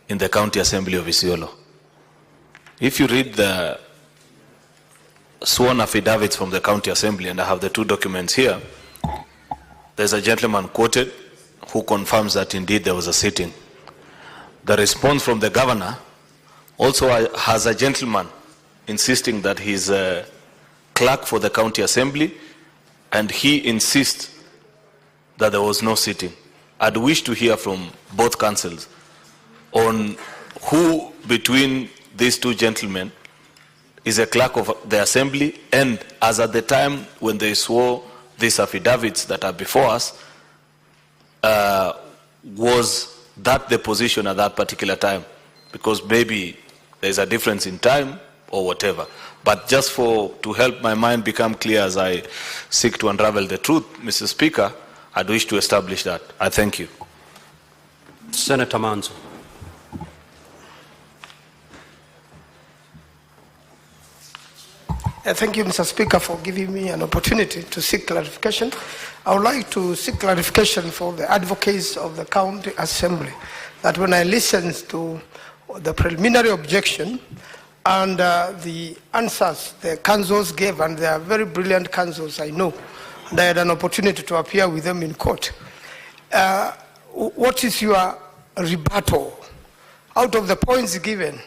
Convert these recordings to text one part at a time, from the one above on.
in the County Assembly of Isiolo. If you read the sworn affidavits from the County Assembly, and I have the two documents here, there's a gentleman quoted who confirms that indeed there was a sitting. The response from the governor also has a gentleman insisting that he's a clerk for the County Assembly, and he insists that there was no sitting. I'd wish to hear from both councils on who between these two gentlemen is a clerk of the Assembly, and as at the time when they swore these affidavits that are before us, was that the position at that particular time? Because maybe there's a difference in time or whatever. But just to help my mind become clear as I seek to unravel the truth, Mr. Speaker, I'd wish to establish that. I thank you. Senator Manzo. Thank you, Mr. Speaker, for giving me an opportunity to seek clarification. I would like to seek clarification for the advocates of the County Assembly that when I listened to the preliminary objection and the answers the councils gave, and they are very brilliant councils, I know, and I had an opportunity to appear with them in court. What is your rebuttal? Out of the points given,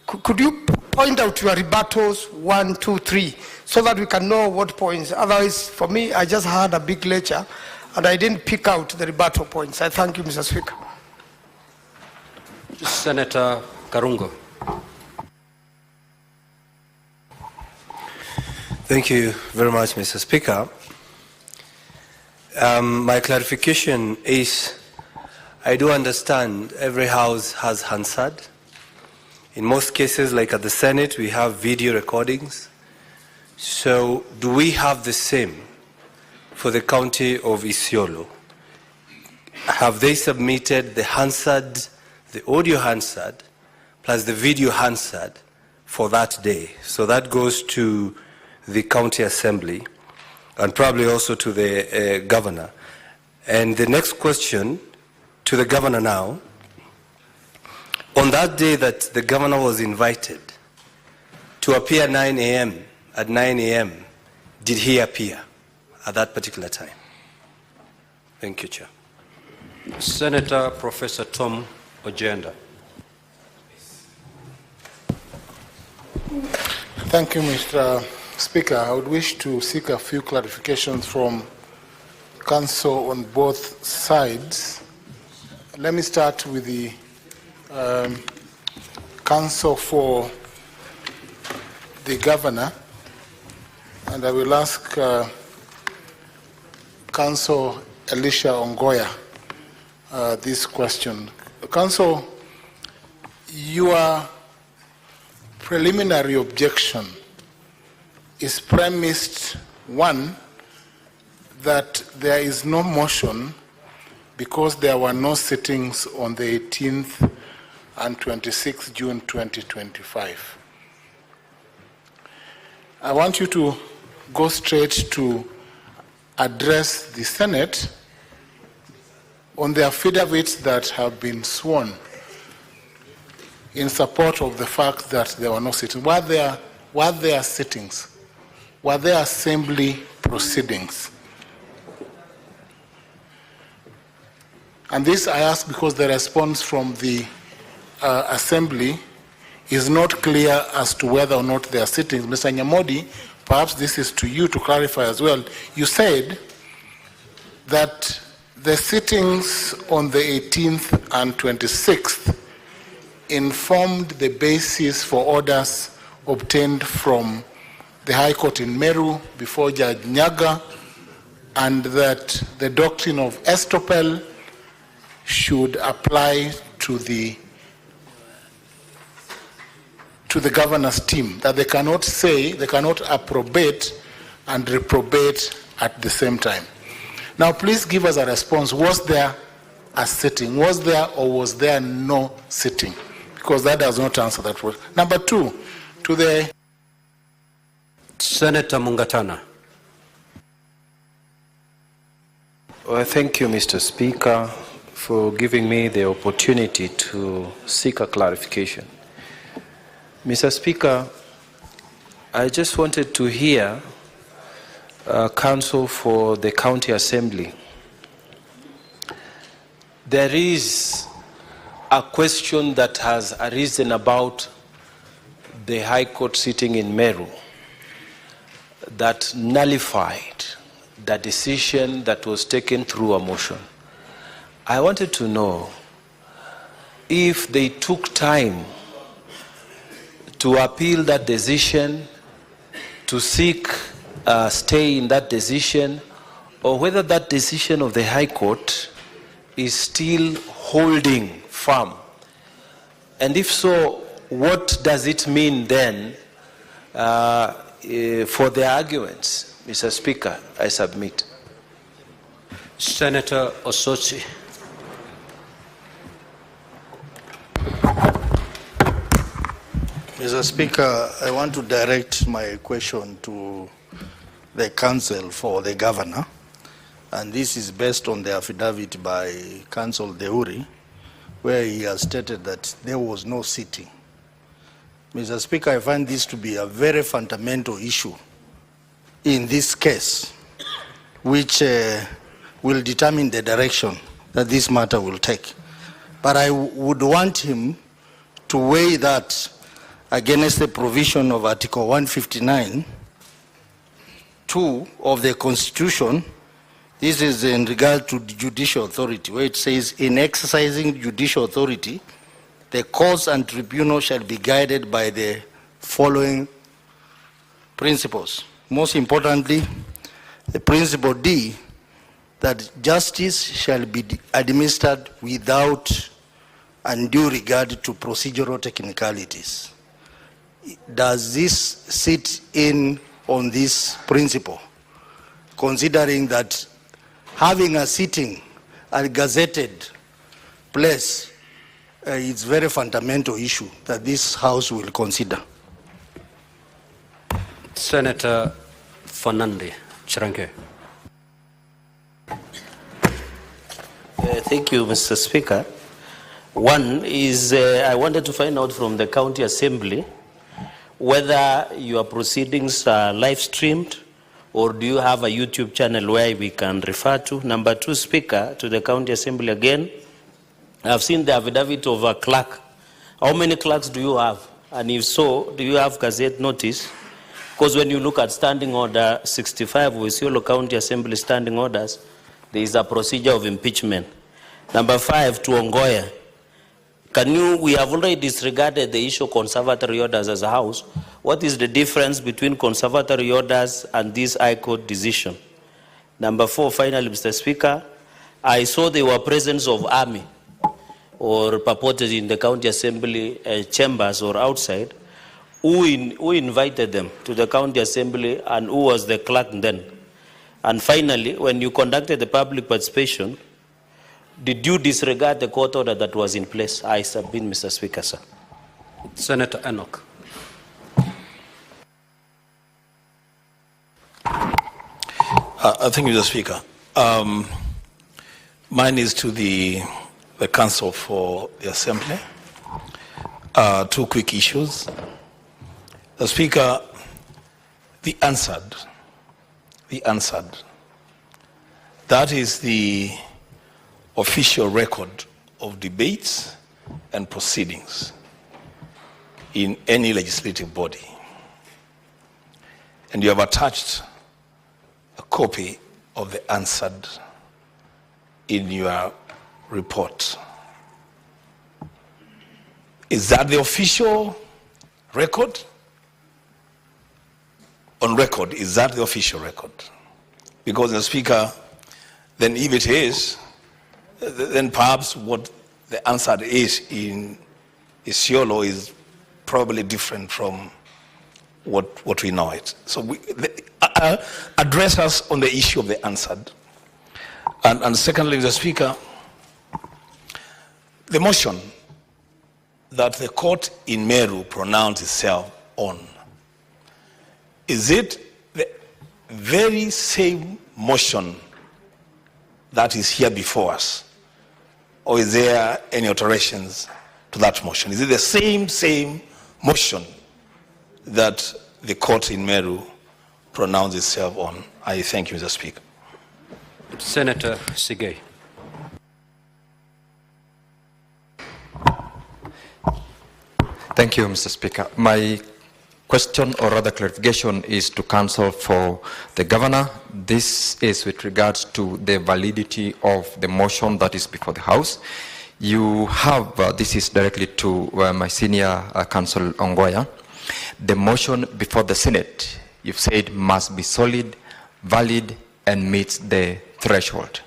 could you point out your rebuttals, 1, 2, 3, so that we can know what points? Otherwise, for me, I just had a big lecture and I didn't pick out the rebuttal points. I thank you, Mr. Speaker. Senator Karungo. Thank you very much, Mr. Speaker. My clarification is, I do understand every house has Hansard. In most cases, like at the Senate, we have video recordings. So do we have the same for the county of Isiolo? Have they submitted the Hansard, the audio Hansard, plus the video Hansard for that day? So that goes to the County Assembly and probably also to the governor. And the next question to the governor now, on that day that the governor was invited to appear at 9 a.m., did he appear at that particular time? Thank you, Chair. Senator Professor Tom Ojenda. Thank you, Mr. Speaker. I would wish to seek a few clarifications from Council on both sides. Let me start with the Council for the Governor, and I will ask Council Elisha Ongoya this question. Council, your preliminary objection is premised, one, that there is no motion because there were no sittings on the 18th and 26th June 2025. I want you to go straight to address the Senate on the affidavits that have been sworn in support of the fact that there were no sittings. Were there sittings? Were there assembly proceedings? And this I ask because the response from the Assembly is not clear as to whether or not there are sittings. Mr. Nyamodi, perhaps this is to you to clarify as well. You said that the sittings on the 18th and 26th informed the basis for orders obtained from the High Court in Meru before Judge Nyaga, and that the doctrine of estoppel should apply to the governor's team, that they cannot say, they cannot approbate and reprobate at the same time. Now, please give us a response. Was there a sitting? Was there or was there no sitting? Because that does not answer that question. Number two, to the... Senator Mungatana. Well, thank you, Mr. Speaker. for giving me the opportunity to seek a clarification. Mr. Speaker, I just wanted to hear counsel for the County Assembly. There is a question that has arisen about the High Court sitting in Meru that nullified the decision that was taken through a motion. I wanted to know if they took time to appeal that decision, to seek a stay in that decision, or whether that decision of the High Court is still holding firm. And if so, what does it mean then for the arguments? Mr. Speaker, I submit. Senator Osochi. Mr. Speaker, I want to direct my question to the counsel for the governor, and this is based on the affidavit by Counsel Deuri, where he has stated that there was no sitting. Mr. Speaker, I find this to be a very fundamental issue in this case, which will determine the direction that this matter will take. But I would want him to weigh that against the provision of Article 159(2) of the Constitution. This is in regard to the judicial authority, where it says, in exercising judicial authority, the courts and tribunal shall be guided by the following principles. Most importantly, the principle D, that justice shall be administered without undue regard to procedural technicalities. Does this sit in on this principle, considering that having a sitting, a gazetted place, is very fundamental issue that this House will consider? Senator Fernande Chirange. Thank you, Mr. Speaker. One is I wanted to find out from the County Assembly whether your proceedings are live streamed, or do you have a YouTube channel where we can refer to? Number two, Speaker, to the County Assembly again, I've seen the affidavit of a clerk. How many clerks do you have? And if so, do you have gazette notice? Because when you look at Standing Order 65 of Isiolo County Assembly standing orders, there is a procedure of impeachment. Number five, to Ongoya. We have already disregarded the issue of conservatory orders as a House. What is the difference between conservatory orders and this High Court decision? Number four, finally, Mr. Speaker, I saw there were presence of army or purported in the County Assembly chambers or outside. Who invited them to the County Assembly, and who was the clerk then? And finally, when you conducted the public participation, did you disregard the court order that was in place? I submit, Mr. Speaker, sir. Senator Enoch. Thank you, Mr. Speaker. Mine is to the Council for the Assembly. Two quick issues. The Speaker, the answered. That is the official record of debates and proceedings in any legislative body. And you have attached a copy of the answered in your report. Is that the official record? On record, is that the official record? Because the Speaker, then if it is, then perhaps what the answer is in Isiolo is probably different from what we know it. So address us on the issue of the answered. And secondly, the Speaker, the motion that the court in Meru pronounced itself on, is it the very same motion that is here before us or is there any alterations to that motion? Is it the same motion that the court in Meru pronounced itself on? I thank you, Mr. Speaker. Senator Sigei. Thank you, Mr. Speaker. My question, or rather clarification, is to counsel for the governor. This is with regards to the validity of the motion that is before the House. You have, this is directly to my senior counsel Ongoya, the motion before the Senate, you've said must be solid, valid, and meets the threshold.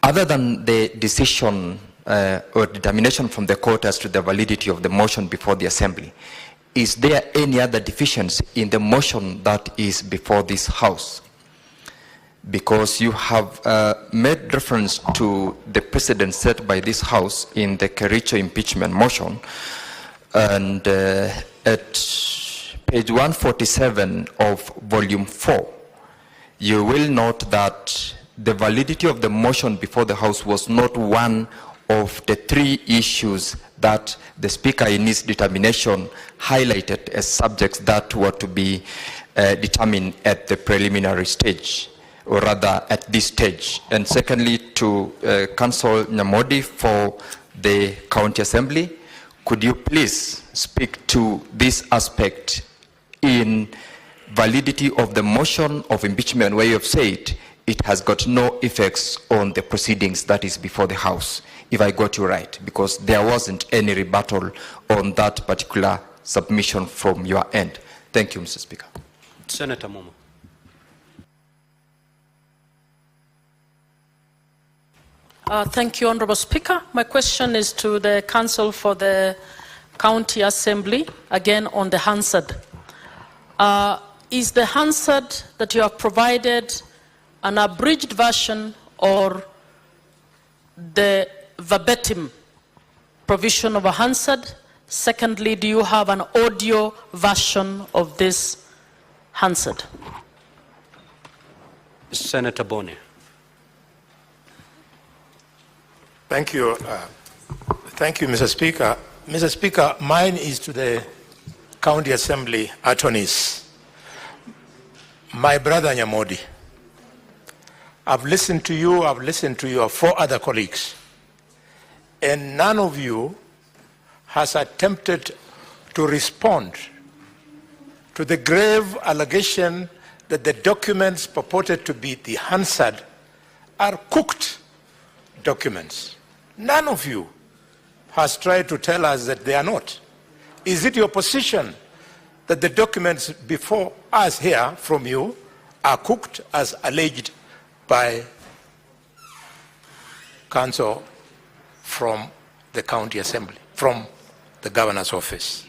Other than the decision or determination from the court as to the validity of the motion before the Assembly, is there any other deficiency in the motion that is before this House? Because you have made reference to the precedent set by this House in the Kericho impeachment motion, and at page 147 of volume 4, you will note that the validity of the motion before the House was not one of the three issues that the Speaker in his determination highlighted as subjects that were to be determined at the preliminary stage, or rather at this stage. And secondly, to Council Nyamodi for the County Assembly, could you please speak to this aspect in validity of the motion of impeachment, where you have said it has got no effects on the proceedings that is before the House, if I got you right, because there wasn't any rebuttal on that particular submission from your end. Thank you, Mr. Speaker. Senator Momo. Thank you, Honorable Speaker. My question is to the Council for the County Assembly, again on the Hansard. Is the Hansard that you have provided an abridged version or the verbatim provision of a Hansard? Secondly, do you have an audio version of this Hansard? Senator Boni. Thank you. Thank you, Mr. Speaker. Mr. Speaker, mine is to the County Assembly attorneys. My brother Nyamodi, I've listened to you, I've listened to your four other colleagues, and none of you has attempted to respond to the grave allegation that the documents purported to be the Hansard are cooked documents. None of you has tried to tell us that they are not. Is it your position that the documents before us here from you are cooked as alleged by counsel from the County Assembly, from the Governor's office?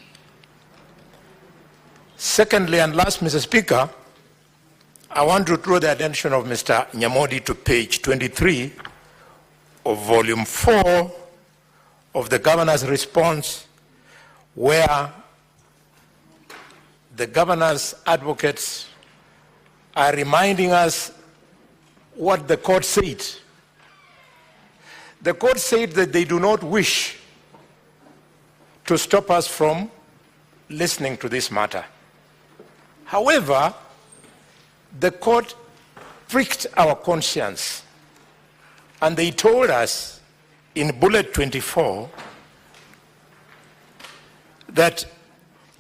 Secondly and last, Mr. Speaker, I want to draw the attention of Mr. Nyamodi to page 23 of volume 4 of the Governor's response, where the Governor's advocates are reminding us what the court said. The court said that they do not wish to stop us from listening to this matter. However, the court pricked our conscience, and they told us in bullet 24 that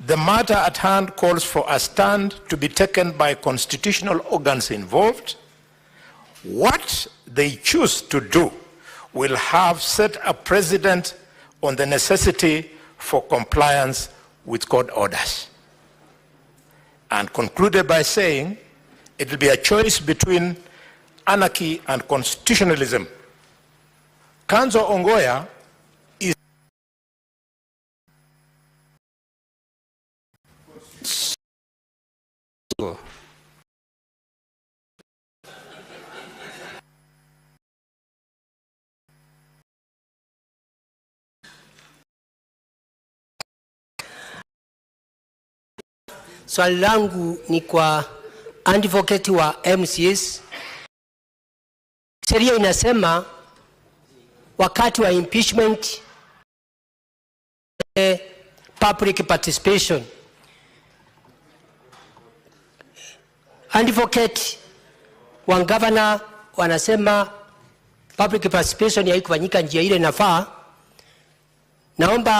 the matter at hand calls for a stand to be taken by constitutional organs involved. What they choose to do will have set a precedent on the necessity for compliance with court orders. And concluded by saying it will be a choice between anarchy and constitutionalism. Counsel Ongoya is swali langu ni kwa advocate wa MCS. Sheria inasema wakati wa impeachment public participation. Advocate wa governor wanasema public participation haikufanyika njia ile inafaa. Naomba